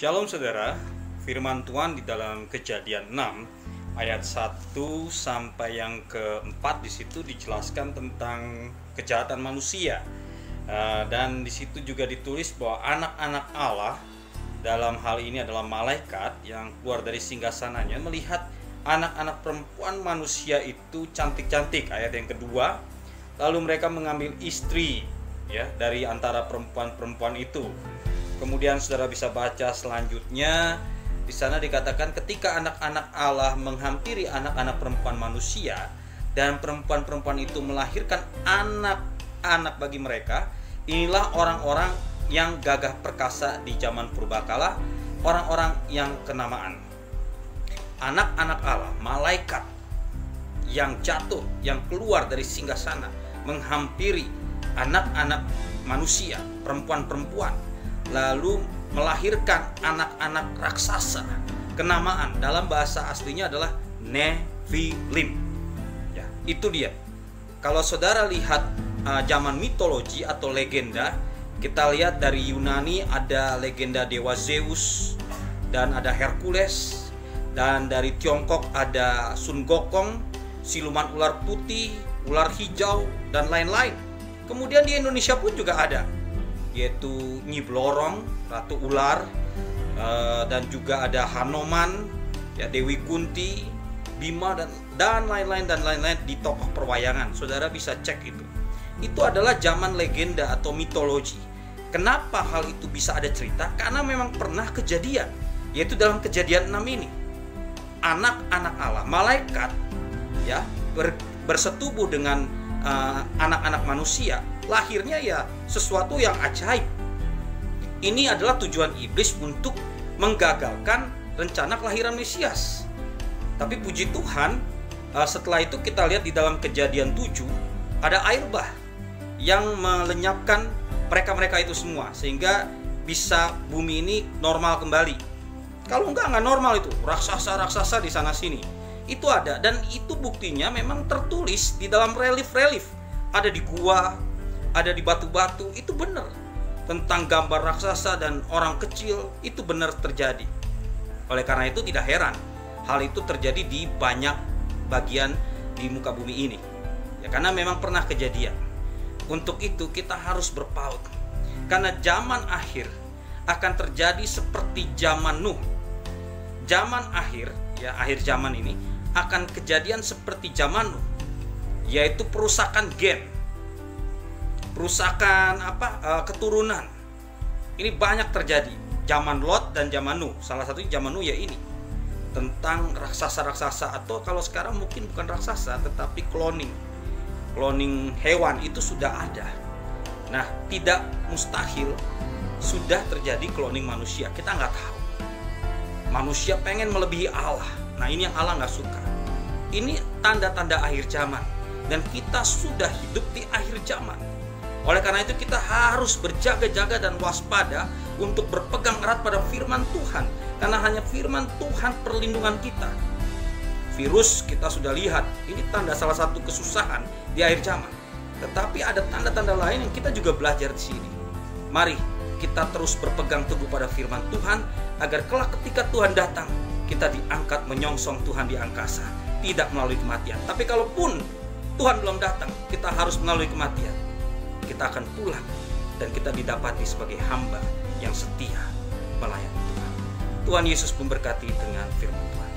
Shalom saudara, firman Tuhan di dalam Kejadian 6 ayat 1 sampai yang keempat di situ dijelaskan tentang kejahatan manusia. Dan di situ juga ditulis bahwa anak-anak Allah, dalam hal ini adalah malaikat yang keluar dari singgasananya, melihat anak-anak perempuan manusia itu cantik-cantik. Ayat yang kedua, lalu mereka mengambil istri ya dari antara perempuan-perempuan itu. Kemudian saudara bisa baca selanjutnya, di sana dikatakan ketika anak-anak Allah menghampiri anak-anak perempuan manusia dan perempuan-perempuan itu melahirkan anak-anak bagi mereka, inilah orang-orang yang gagah perkasa di zaman purbakala, orang-orang yang kenamaan. Anak-anak Allah, malaikat yang jatuh, yang keluar dari singgasana menghampiri anak-anak manusia, perempuan-perempuan, lalu melahirkan anak-anak raksasa. Kenamaan dalam bahasa aslinya adalah Nephilim. Ya, itu dia. Kalau saudara lihat zaman mitologi atau legenda, kita lihat dari Yunani ada legenda dewa Zeus dan ada Hercules, dan dari Tiongkok ada Sun Gokong, siluman ular putih, ular hijau, dan lain-lain. Kemudian di Indonesia pun juga ada, yaitu Nyi Blorong, Ratu Ular, dan juga ada Hanoman, ya, Dewi Kunti, Bima, dan lain-lain di tokoh perwayangan. Saudara bisa cek itu. Itu adalah zaman legenda atau mitologi. Kenapa hal itu bisa ada cerita? Karena memang pernah kejadian, yaitu dalam Kejadian 6 ini. Anak-anak Allah, malaikat, ya, bersetubuh dengan anak-anak manusia. Lahirnya ya sesuatu yang ajaib. Ini adalah tujuan iblis untuk menggagalkan rencana kelahiran Mesias. Tapi puji Tuhan, setelah itu kita lihat di dalam Kejadian 7 ada air bah yang melenyapkan mereka-mereka itu semua, sehingga bisa bumi ini normal kembali. Kalau nggak normal itu, raksasa-raksasa di sana sini itu ada, dan itu buktinya memang tertulis di dalam relief-relief, ada di gua, ada di batu-batu. Itu benar tentang gambar raksasa dan orang kecil, itu benar terjadi. Oleh karena itu tidak heran hal itu terjadi di banyak bagian di muka bumi ini, ya, karena memang pernah kejadian. Untuk itu kita harus berpaut, karena zaman akhir akan terjadi seperti zaman Nuh. Zaman akhir, ya, akhir zaman ini akan kejadian seperti zaman Nuh, yaitu perusakan gen, perusakan keturunan. Ini banyak terjadi zaman Lot dan zaman Nuh. Salah satunya zaman Nuh ya ini, tentang raksasa-raksasa, atau kalau sekarang mungkin bukan raksasa tetapi cloning hewan itu sudah ada. Nah, tidak mustahil sudah terjadi cloning manusia. Kita nggak tahu. Manusia pengen melebihi Allah. Nah, ini yang Allah nggak suka. Ini tanda-tanda akhir zaman, dan kita sudah hidup di akhir zaman. Oleh karena itu kita harus berjaga-jaga dan waspada untuk berpegang erat pada firman Tuhan, karena hanya firman Tuhan perlindungan kita. Virus kita sudah lihat, ini tanda salah satu kesusahan di akhir zaman. Tetapi ada tanda-tanda lain yang kita juga belajar di sini. Mari kita terus berpegang teguh pada firman Tuhan, agar kelak ketika Tuhan datang, kita diangkat menyongsong Tuhan di angkasa, tidak melalui kematian. Tapi kalaupun Tuhan belum datang, kita harus melalui kematian. Kita akan pulang, dan kita didapati sebagai hamba yang setia melayani Tuhan. Tuhan Yesus memberkati dengan firman Tuhan.